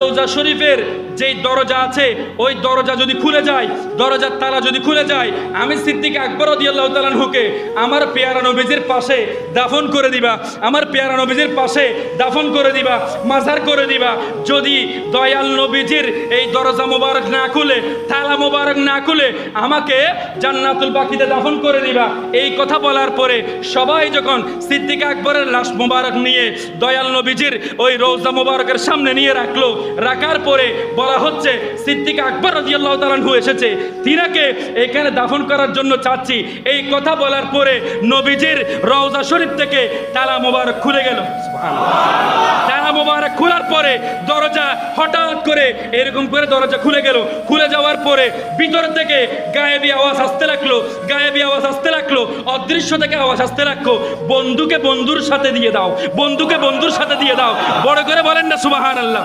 রওজা শরীফের যেই দরজা আছে ওই দরজা যদি খুলে যায়, দরজার তালা যদি খুলে যায়, আমি সিদ্দিক আকবর রাদিয়াল্লাহু তাআলা আনহুকে আমার পেয়ারা নবীজির পাশে দাফন করে দিবা, আমার পেয়ারা নবীজির পাশে দাফন করে দিবা, মাজার করে দিবা। যদি দয়াল নবীজির এই দরজা মোবারক না খুলে, তালা মোবারক না খুলে, আমাকে জান্নাতুল বাকিতে দাফন করে দিবা। এই কথা বলার পরে সবাই যখন সিদ্দিক আকবরের লাশ মোবারক নিয়ে দয়াল নবীজির ওই রওজা মোবারকের সামনে নিয়ে রাখলো, রাখার পরে বলা হচ্ছে সিদ্দিক আকবর রাদিয়াল্লাহু তাআলা আনহু এসেছে, তিনাকে এখানে দাফন করার জন্য চাচ্ছি। এই কথা বলার পরে নবীজির রওজা শরীফ থেকে তালা মোবারক খুলে গেল। সুবহানাল্লাহ। তালা মোবারক খোলার পরে দরজা হঠাৎ করে এরকম করে দরজা খুলে গেল। খুলে যাওয়ার পরে ভিতর থেকে গায়েবী আওয়াজ আসতে লাগলো, গায়েবী আওয়াজ আসতে লাগলো, অদৃশ্য থেকে আওয়াজ আসতে লাগলো, বন্ধুকে বন্ধুর সাথে দিয়ে দাও, বন্ধুকে বন্ধুর সাথে দিয়ে দাও। বড় করে বলেন না সুবহানাল্লাহ।